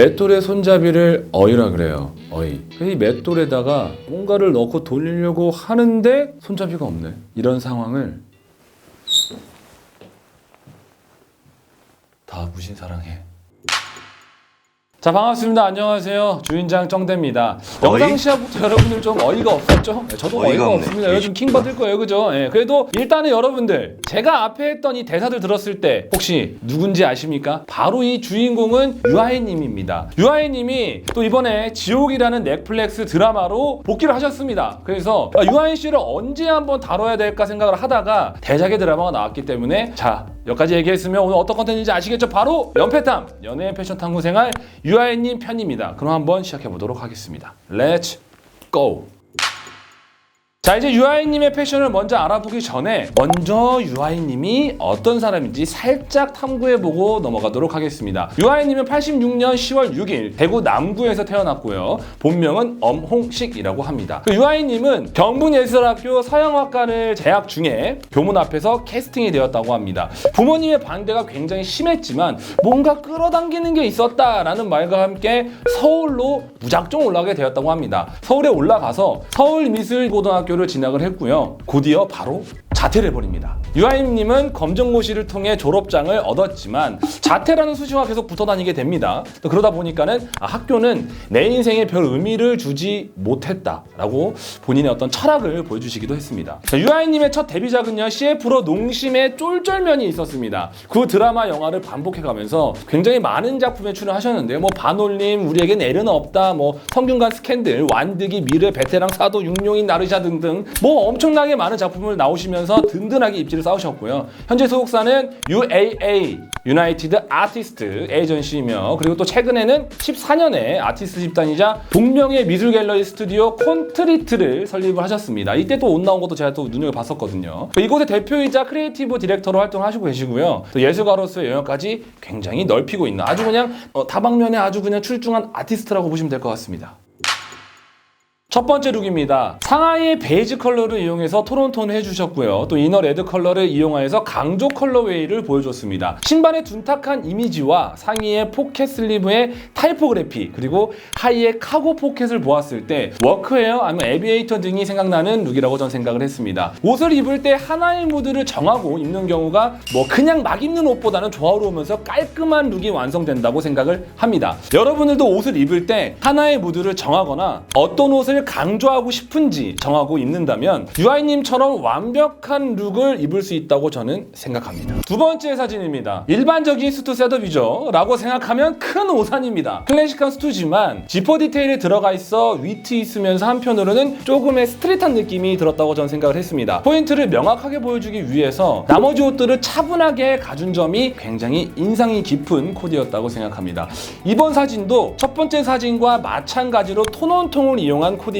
맷돌의 손잡이를 어이라 그래요. 어이. 이 맷돌에다가 뭔가를 넣고 돌리려고 하는데 손잡이가 없네. 이런 상황을 다 무신 사랑해. 자, 반갑습니다. 안녕하세요. 주인장 정대입니다. 영상 시작부터 여러분들 좀 어이가 없었죠? 네, 저도 어이가 없습니다. 요즘 킹 받을 거예요. 그죠? 네, 그래도 일단은 여러분들 제가 앞에 했던 이 대사들 들었을 때 혹시 누군지 아십니까? 바로 이 주인공은 유아인님입니다. 유아인님이 또 이번에 지옥이라는 넷플릭스 드라마로 복귀를 하셨습니다. 그래서 유아인 씨를 언제 한번 다뤄야 될까 생각을 하다가 대작의 드라마가 나왔기 때문에 자, 여기까지 얘기했으면 오늘 어떤 컨텐츠인지 아시겠죠? 바로 연패탐, 연예인 패션 탐구 생활 유아인님 편입니다. 그럼 한번 시작해 보도록 하겠습니다. Let's go! 자, 이제 유아인님의 패션을 먼저 알아보기 전에 먼저 유아인님이 어떤 사람인지 살짝 탐구해보고 넘어가도록 하겠습니다. 유아인님은 86년 10월 6일 대구 남구에서 태어났고요. 본명은 엄홍식이라고 합니다. 유아인님은 경북예술학교 서양학과를 재학 중에 교문 앞에서 캐스팅이 되었다고 합니다. 부모님의 반대가 굉장히 심했지만 뭔가 끌어당기는 게 있었다라는 말과 함께 서울로 무작정 올라가게 되었다고 합니다. 서울에 올라가서 서울미술고등학교 를 진학을 했고요. 곧이어 바로 자퇴를 해버립니다. 유아인님은 검정고시를 통해 졸업장을 얻었지만 자퇴라는 수식어가 계속 붙어다니게 됩니다. 그러다 보니까는 학교는 내 인생에 별 의미를 주지 못했다라고 본인의 어떤 철학을 보여주시기도 했습니다. 유아인님의 첫 데뷔작은요, CF로 농심의 쫄쫄면이 있었습니다. 그 드라마 영화를 반복해가면서 굉장히 많은 작품에 출연하셨는데요. 뭐 반올림, 우리에겐 애는 없다, 뭐 성균관 스캔들, 완득이, 미래, 베테랑, 사도, 육룡인, 나르샤 등등 뭐 엄청나게 많은 작품을 나오시면서 든든하게 입지를 쌓으셨고요. 현재 소속사는 UAA 유나이티드 아티스트 에이전시이며 그리고 또 최근에는 14년에 아티스트 집단이자 동명의 미술 갤러리 스튜디오 콘트리트를 설립을 하셨습니다. 이때 또 옷 나온 것도 제가 또 눈여겨봤었거든요. 이곳의 대표이자 크리에이티브 디렉터로 활동하시고 계시고요. 또 예술가로서의 영역까지 굉장히 넓히고 있는 아주 그냥 다방면에 아주 그냥 출중한 아티스트라고 보시면 될 것 같습니다. 첫 번째 룩입니다. 상하이의 베이지 컬러를 이용해서 톤온톤을 해주셨고요. 또 이너 레드 컬러를 이용하여서 강조 컬러웨이를 보여줬습니다. 신발의 둔탁한 이미지와 상의의 포켓 슬리브의 타이포그래피 그리고 하의의 카고 포켓을 보았을 때 워크웨어 아니면 에비에이터 등이 생각나는 룩이라고 전 생각을 했습니다. 옷을 입을 때 하나의 무드를 정하고 입는 경우가 뭐 그냥 막 입는 옷보다는 조화로우면서 깔끔한 룩이 완성된다고 생각을 합니다. 여러분들도 옷을 입을 때 하나의 무드를 정하거나 어떤 옷을 강조하고 싶은지 정하고 입는다면 유아인님처럼 완벽한 룩을 입을 수 있다고 저는 생각합니다. 두 번째 사진입니다. 일반적인 수트 셋업이죠 라고 생각하면 큰 오산입니다. 클래식한 수트지만 지퍼 디테일이 들어가 있어 위트 있으면서 한편으로는 조금의 스트릿한 느낌이 들었다고 저는 생각을 했습니다. 포인트를 명확하게 보여주기 위해서 나머지 옷들을 차분하게 가준 점이 굉장히 인상이 깊은 코디였다고 생각합니다. 이번 사진도 첫 번째 사진과 마찬가지로 톤온톤을 이용한 코디입니다.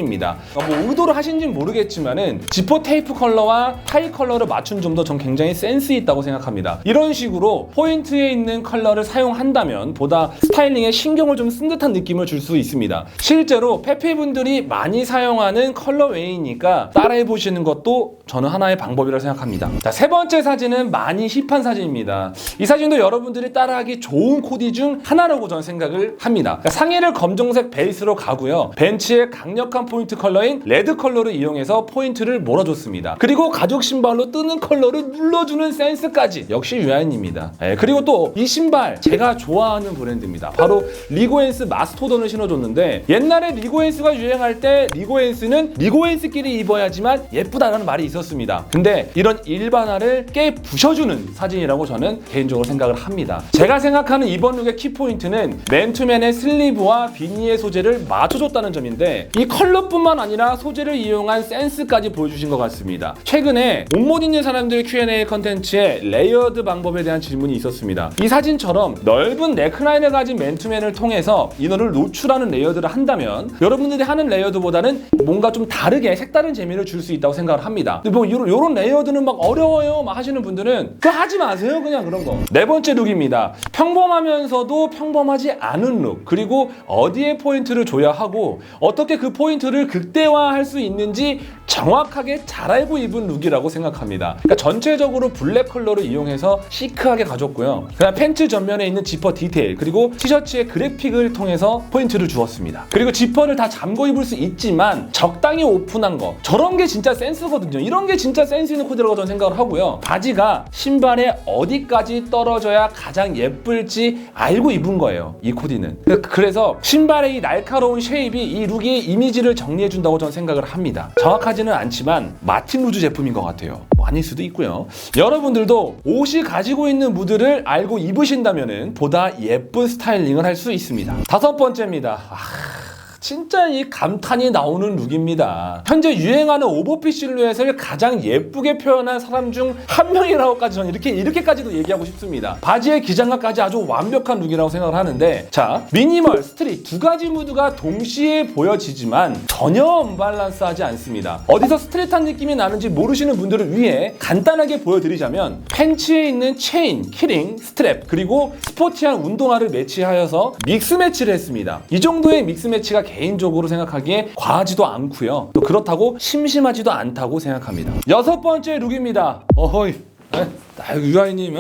뭐 의도를 하신지는 모르겠지만은 지퍼 테이프 컬러와 타이 컬러를 맞춘 점도 전 굉장히 센스 있다고 생각합니다. 이런 식으로 포인트에 있는 컬러를 사용한다면 보다 스타일링에 신경을 좀 쓴 듯한 느낌을 줄 수 있습니다. 실제로 페페분들이 많이 사용하는 컬러웨이니까 따라해 보시는 것도 저는 하나의 방법이라고 생각합니다. 자, 세 번째 사진은 많이 힙한 사진입니다. 이 사진도 여러분들이 따라하기 좋은 코디 중 하나라고 저는 생각을 합니다. 상의를 검정색 베이스로 가고요. 벤츠의 강력한 포인트 컬러인 레드 컬러를 이용해서 포인트를 몰아줬습니다. 그리고 가죽 신발로 뜨는 컬러를 눌러주는 센스까지 역시 유아인입니다. 그리고 또 이 신발 제가 좋아하는 브랜드입니다. 바로 리고엔스 마스토던을 신어줬는데 옛날에 리고엔스가 유행할 때 리고엔스는 리고엔스끼리 입어야지만 예쁘다라는 말이 있었습니다. 근데 이런 일반화를 깨 부셔주는 사진이라고 저는 개인적으로 생각을 합니다. 제가 생각하는 이번 룩의 키포인트는 맨투맨의 슬리브와 비니의 소재를 맞춰줬다는 점인데 이 컬러뿐만 아니라 소재를 이용한 센스까지 보여주신 것 같습니다. 최근에 옷 못 입는 사람들 Q&A 컨텐츠에 레이어드 방법에 대한 질문이 있었습니다. 이 사진처럼 넓은 넥라인을 가진 맨투맨을 통해서 이너를 노출하는 레이어드를 한다면 여러분들이 하는 레이어드보다는 뭔가 좀 다르게 색다른 재미를 줄 수 있다고 생각을 합니다. 근데 뭐 이런 레이어드는 막 어려워요 막 하시는 분들은 그거 하지 마세요. 그냥 그런 거. 네 번째 룩입니다. 평범하면서도 평범하지 않은 룩 그리고 어디에 포인트를 줘야 하고 어떻게 그 포인트 포인트를 극대화할 수 있는지 정확하게 잘 알고 입은 룩이라고 생각합니다. 그러니까 전체적으로 블랙 컬러를 이용해서 시크하게 가졌고요. 그다음 팬츠 전면에 있는 지퍼 디테일, 그리고 티셔츠의 그래픽을 통해서 포인트를 주었습니다. 그리고 지퍼를 다 잠궈 입을 수 있지만 적당히 오픈한 거, 저런 게 진짜 센스거든요. 이런 게 진짜 센스 있는 코디라고 저는 생각을 하고요. 바지가 신발에 어디까지 떨어져야 가장 예쁠지 알고 입은 거예요, 이 코디는. 그래서 신발의 이 날카로운 쉐입이 이 룩의 이미지를 정리해준다고 저는 생각을 합니다. 정확하지는 않지만 마틴 루즈 제품인 것 같아요. 뭐 아닐 수도 있고요. 여러분들도 옷이 가지고 있는 무드를 알고 입으신다면 보다 예쁜 스타일링을 할 수 있습니다. 5번째입니다. 진짜 이 감탄이 나오는 룩입니다. 현재 유행하는 오버핏 실루엣을 가장 예쁘게 표현한 사람 중 한 명이라고까지 저는 이렇게까지도 얘기하고 싶습니다. 바지의 기장감까지 아주 완벽한 룩이라고 생각을 하는데, 자, 미니멀, 스트릿 두 가지 무드가 동시에 보여지지만 전혀 언밸런스하지 않습니다. 어디서 스트릿한 느낌이 나는지 모르시는 분들을 위해 간단하게 보여드리자면, 팬츠에 있는 체인, 키링, 스트랩, 그리고 스포티한 운동화를 매치하여서 믹스 매치를 했습니다. 이 정도의 믹스 매치가 개인적으로 생각하기에 과하지도 않고요. 또 그렇다고 심심하지도 않다고 생각합니다. 6번째 룩입니다. 어허이. 유아이님,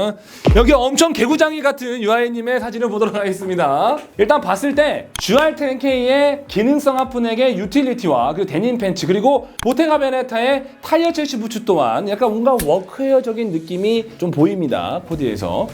여기 엄청 개구장이 같은 유아이님의 사진을 보도록 하겠습니다. 일단 봤을 때 GR10K의 기능성 하프넥의 유틸리티와 그리고 데님 팬츠, 그리고 보테가 베네타의 타이어 첼시 부츠 또한 약간 뭔가 워크웨어적인 느낌이 좀 보입니다, 코디에서.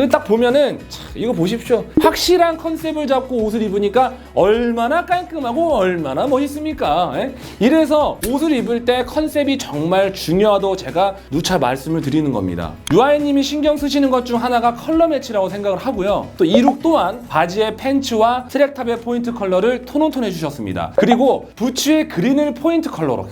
딱 보면은 이거 보십시오. 확실한 컨셉을 잡고 옷을 입으니까 얼마나 깔끔하고 얼마나 멋있습니까? 이래서 옷을 입을 때 컨셉이 정말 중요하다고 제가 누차 말씀을 드리는 겁니다. 유아이님이 신경 쓰시는 것 중 하나가 컬러 매치라고 생각을 하고요. 또 이 룩 또한 바지의 팬츠와 트랙탑의 포인트 컬러를 톤온톤 해주셨습니다. 그리고 부츠의 그린을 포인트 컬러로,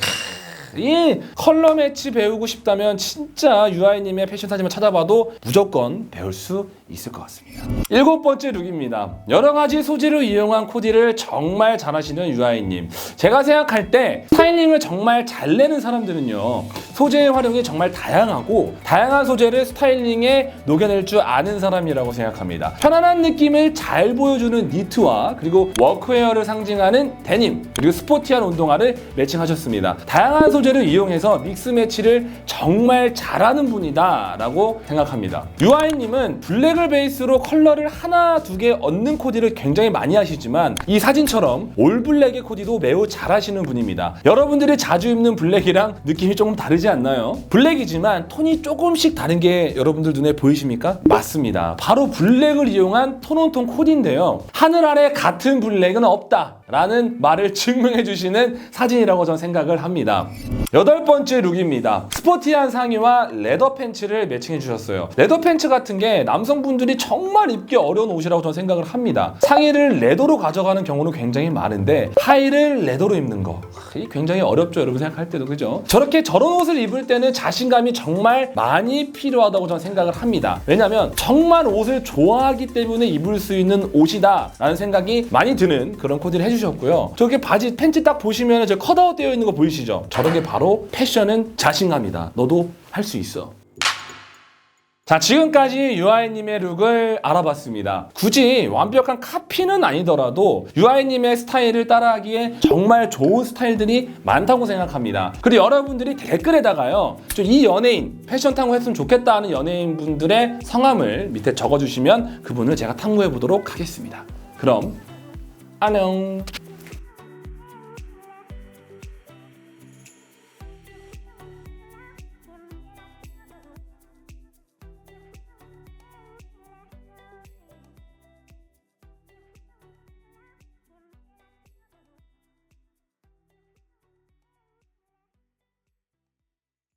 이 컬러 매치 배우고 싶다면 진짜 유아이님의 패션 사진만 찾아봐도 무조건 배울 수 있을 것 같습니다. 7번째 룩입니다. 여러 가지 소재를 이용한 코디를 정말 잘하시는 유아이님. 제가 생각할 때 스타일링을 정말 잘 내는 사람들은요, 소재의 활용이 정말 다양하고 다양한 소재를 스타일링에 녹여낼 줄 아는 사람이라고 생각합니다. 편안한 느낌을 잘 보여주는 니트와 그리고 워크웨어를 상징하는 데님, 그리고 스포티한 운동화를 매칭하셨습니다. 다양한 소재를 이용해서 믹스 매치를 정말 잘하는 분이다 라고 생각합니다. 유아이님은 블랙을 베이스로 컬러를 하나 두 개 얻는 코디를 굉장히 많이 하시지만 이 사진처럼 올 블랙의 코디도 매우 잘하시는 분입니다. 여러분들이 자주 입는 블랙이랑 느낌이 조금 다르지 않나요? 블랙이지만 톤이 조금씩 다른 게 여러분들 눈에 보이십니까? 맞습니다. 바로 블랙을 이용한 톤온톤 코디인데요. 하늘 아래 같은 블랙은 없다 라는 말을 증명해 주시는 사진이라고 저는 생각을 합니다. 8번째 룩입니다. 스포티한 상의와 레더 팬츠를 매칭해 주셨어요. 레더 팬츠 같은 게 남성분들이 정말 입기 어려운 옷이라고 저는 생각을 합니다. 상의를 레더로 가져가는 경우는 굉장히 많은데 하의를 레더로 입는 거, 이게 굉장히 어렵죠, 여러분 생각할 때도. 그죠? 저런 옷을 입을 때는 자신감이 정말 많이 필요하다고 저는 생각을 합니다. 왜냐면 정말 옷을 좋아하기 때문에 입을 수 있는 옷이다 라는 생각이 많이 드는 그런 코디를 해주셨고요. 저렇게 바지 팬츠 딱 보시면 저 컷아웃 되어 있는 거 보이시죠? 저런 게 바로 패션은 자신감이다. 너도 할 수 있어. 자, 지금까지 유아이님의 룩을 알아봤습니다. 굳이 완벽한 카피는 아니더라도 유아이님의 스타일을 따라하기에 정말 좋은 스타일들이 많다고 생각합니다. 그리고 여러분들이 댓글에다가요, 이 연예인 패션 탐구했으면 좋겠다 하는 연예인분들의 성함을 밑에 적어주시면 그분을 제가 탐구해보도록 하겠습니다. 그럼 안녕.